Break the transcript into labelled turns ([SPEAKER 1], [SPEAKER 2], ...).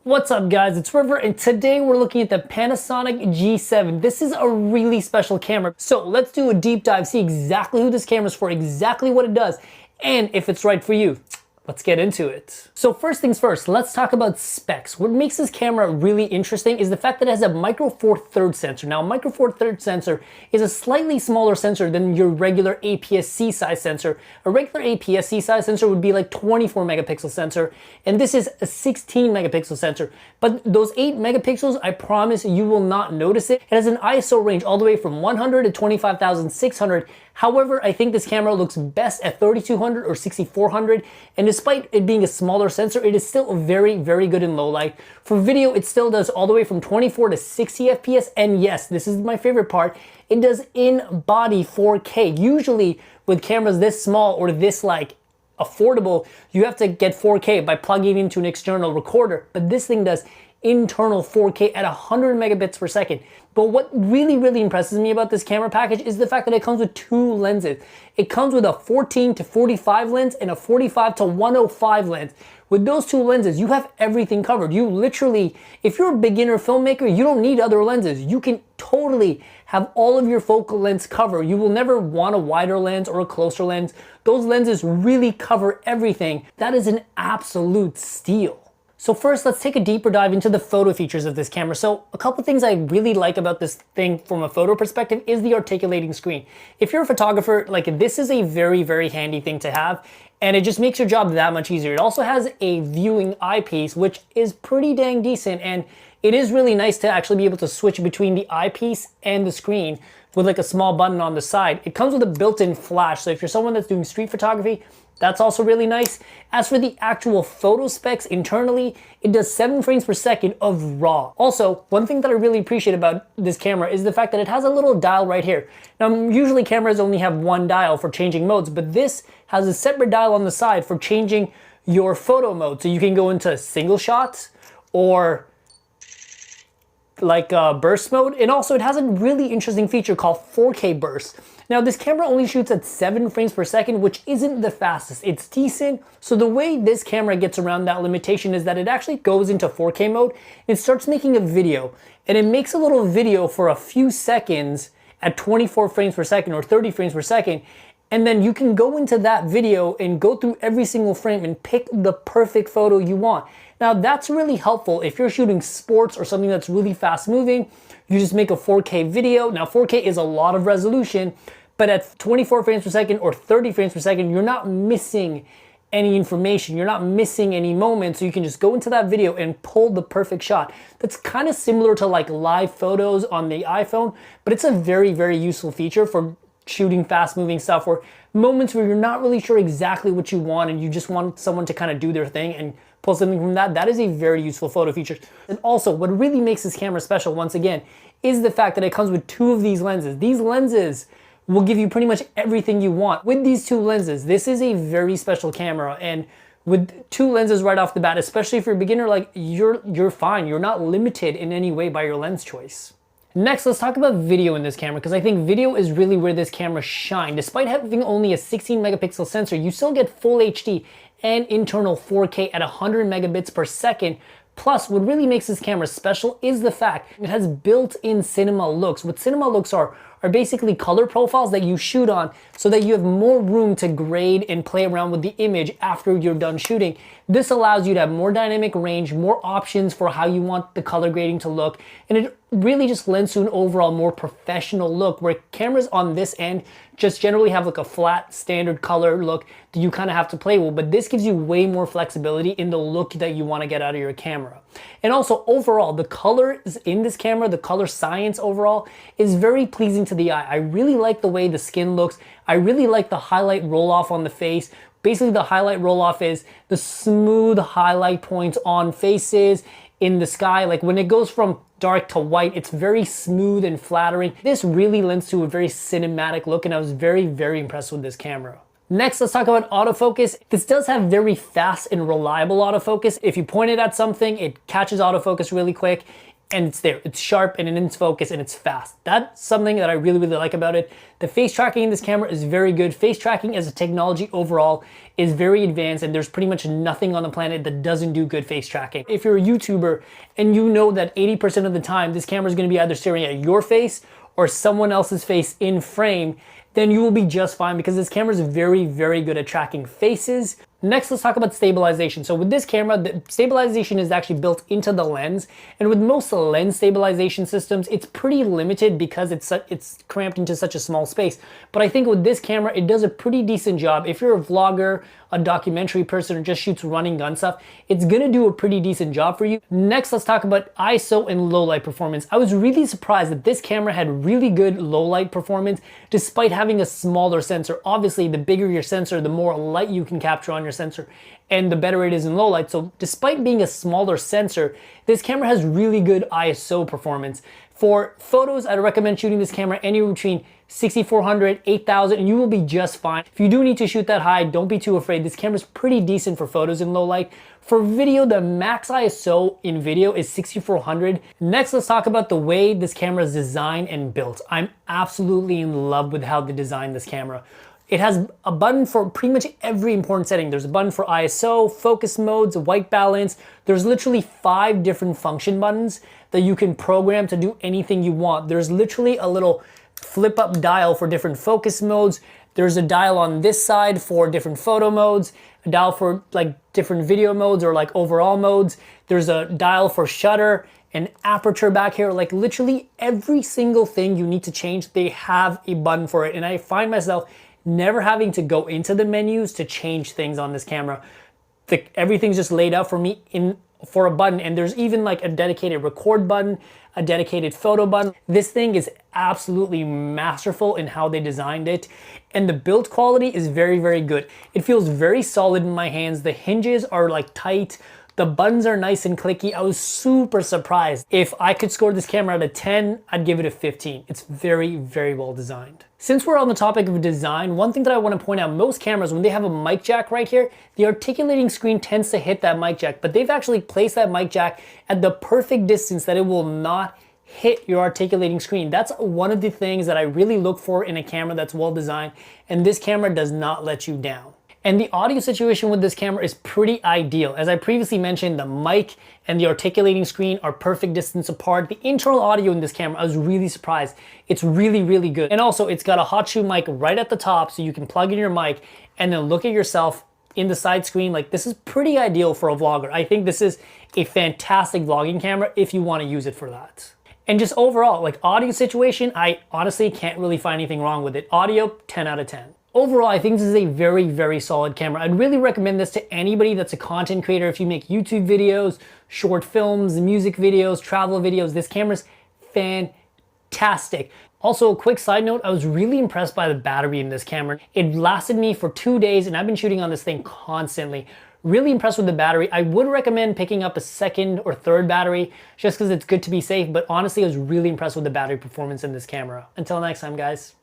[SPEAKER 1] What's up guys, it's River and today we're looking at the Panasonic G7. This is a really special camera. So let's do a deep dive, see exactly who this camera is for, exactly what it does, and if it's right for you. Let's get into it. So first things first, let's talk about specs. What makes this camera really interesting is the fact that it has a micro four thirds sensor. Now a micro four thirds sensor is a slightly smaller sensor than your regular APS-C size sensor. A regular APS-C size sensor would be like 24 megapixel sensor, and this is a 16 megapixel sensor. But those 8 megapixels, I promise you will not notice it. It has an ISO range all the way from 100 to 25,600. However, I think this camera looks best at 3200 or 6400, and despite it being a smaller sensor, it is still very, very good in low light. For video, it still does all the way from 24 to 60 FPS, and yes, this is my favorite part, it does in-body 4K. Usually, with cameras this small or this affordable, you have to get 4K by plugging into an external recorder, but this thing does internal 4K at 100 megabits per second. But what really, really impresses me about this camera package is the fact that it comes with two lenses. It comes with a 14 to 45 lens and a 45 to 105 lens. With those two lenses, you have everything covered. You literally, if you're a beginner filmmaker, you don't need other lenses. You can totally have all of your focal lengths covered. You will never want a wider lens or a closer lens. Those lenses really cover everything. That is an absolute steal. So first, let's take a deeper dive into the photo features of this camera. So a couple things I really like about this thing from a photo perspective is the articulating screen. If you're a photographer, this is a very, very handy thing to have, and it just makes your job that much easier. It also has a viewing eyepiece, which is pretty dang decent, and it is really nice to actually be able to switch between the eyepiece and the screen with a small button on the side. It comes with a built-in flash, so if you're someone that's doing street photography, that's also really nice. As for the actual photo specs internally, it does 7 frames per second of RAW. Also, one thing that I really appreciate about this camera is the fact that it has a little dial right here. Now, usually cameras only have one dial for changing modes, but this has a separate dial on the side for changing your photo mode. So you can go into single shots or burst mode, and also it has a really interesting feature called 4K burst. Now this camera only shoots at 7 frames per second, which isn't the fastest. It's decent. So the way this camera gets around that limitation is that it actually goes into 4K mode and starts making a video, and it makes a little video for a few seconds at 24 frames per second or 30 frames per second. And then you can go into that video and go through every single frame and pick the perfect photo you want. Now that's really helpful if you're shooting sports or something that's really fast moving. You just make a 4K video. Now 4K is a lot of resolution, but at 24 frames per second or 30 frames per second, you're not missing any information. You're not missing any moments. So you can just go into that video and pull the perfect shot. That's kind of similar to live photos on the iPhone, but it's a very, very useful feature for shooting fast moving stuff or moments where you're not really sure exactly what you want and you just want someone to kind of do their thing and pull something from that. That is a very useful photo feature. And also what really makes this camera special, once again, is the fact that it comes with two of these lenses. These lenses will give you pretty much everything you want. With these two lenses, this is a very special camera, and with two lenses right off the bat, especially if you're a beginner, you're fine. You're not limited in any way by your lens choice. Next, let's talk about video in this camera, because I think video is really where this camera shines. Despite having only a 16 megapixel sensor, you still get full HD and internal 4K at 100 megabits per second. Plus, what really makes this camera special is the fact it has built-in cinema looks. What cinema looks are basically color profiles that you shoot on so that you have more room to grade and play around with the image after you're done shooting. This allows you to have more dynamic range, more options for how you want the color grading to look, and it really just lends to an overall more professional look, where cameras on this end just generally have a flat standard color look that you kind of have to play with, but this gives you way more flexibility in the look that you want to get out of your camera. And also overall, the colors in this camera, the color science overall is very pleasing to the eye. I really like the way the skin looks. I really like the highlight roll off on the face. Basically the highlight roll off is the smooth highlight points on faces in the sky. When it goes from dark to white, it's very smooth and flattering. This really lends to a very cinematic look, and I was very, very impressed with this camera. Next, let's talk about autofocus. This does have very fast and reliable autofocus. If you point it at something, it catches autofocus really quick. and it's there. It's sharp and it's focused and it's fast. That's something that I really, really like about it. The face tracking in this camera is very good. Face tracking as a technology overall is very advanced, and there's pretty much nothing on the planet that doesn't do good face tracking. If you're a YouTuber and you know that 80% of the time this camera is gonna be either staring at your face or someone else's face in frame, then you will be just fine because this camera is very, very good at tracking faces. Next, let's talk about stabilization. So with this camera, the stabilization is actually built into the lens. And with most lens stabilization systems, it's pretty limited because it's cramped into such a small space. But I think with this camera, it does a pretty decent job. If you're a vlogger, a documentary person, or just shoots running gun stuff, it's gonna do a pretty decent job for you. Next, let's talk about ISO and low light performance. I was really surprised that this camera had really good low light performance despite having a smaller sensor. Obviously, the bigger your sensor, the more light you can capture on your sensor and the better it is in low light. So despite being a smaller sensor, this camera has really good ISO performance. For photos, I'd recommend shooting this camera anywhere between 6400, 8000, and you will be just fine. If you do need to shoot that high, don't be too afraid. This camera's pretty decent for photos in low light. For video, the max ISO in video is 6400. Next, let's talk about the way this camera is designed and built. I'm absolutely in love with how they designed this camera. It has a button for pretty much every important setting. There's a button for ISO, focus modes, white balance. There's literally 5 different function buttons that you can program to do anything you want. There's literally a little flip up dial for different focus modes. There's a dial on this side for different photo modes, a dial for like different video modes or like overall modes. There's a dial for shutter and aperture back here. Like literally every single thing you need to change, they have a button for it. And I find myself never having to go into the menus to change things on this camera. Everything's just laid out for me for a button, and there's even like a dedicated record button, a dedicated photo button. This thing is absolutely masterful in how they designed it, and the build quality is very, very good. It feels very solid in my hands. The hinges are like tight. The buttons are nice and clicky. I was super surprised. If I could score this camera out of 10, I'd give it a 15. It's very, very well designed. Since we're on the topic of design, one thing that I want to point out, most cameras, when they have a mic jack right here, the articulating screen tends to hit that mic jack, but they've actually placed that mic jack at the perfect distance that it will not hit your articulating screen. That's one of the things that I really look for in a camera that's well designed, and this camera does not let you down. And the audio situation with this camera is pretty ideal. As I previously mentioned, the mic and the articulating screen are perfect distance apart. The internal audio in this camera, I was really surprised. It's really, really good. And also, it's got a hot shoe mic right at the top, so you can plug in your mic and then look at yourself in the side screen. Like, this is pretty ideal for a vlogger. I think this is a fantastic vlogging camera if you want to use it for that. And just overall, like audio situation, I honestly can't really find anything wrong with it. Audio, 10 out of 10. Overall, I think this is a very, very solid camera. I'd really recommend this to anybody that's a content creator. If you make YouTube videos, short films, music videos, travel videos, this camera's fantastic. Also, a quick side note, I was really impressed by the battery in this camera. It lasted me for 2 days, and I've been shooting on this thing constantly. Really impressed with the battery. I would recommend picking up a second or third battery just because it's good to be safe, but honestly, I was really impressed with the battery performance in this camera. Until next time, guys.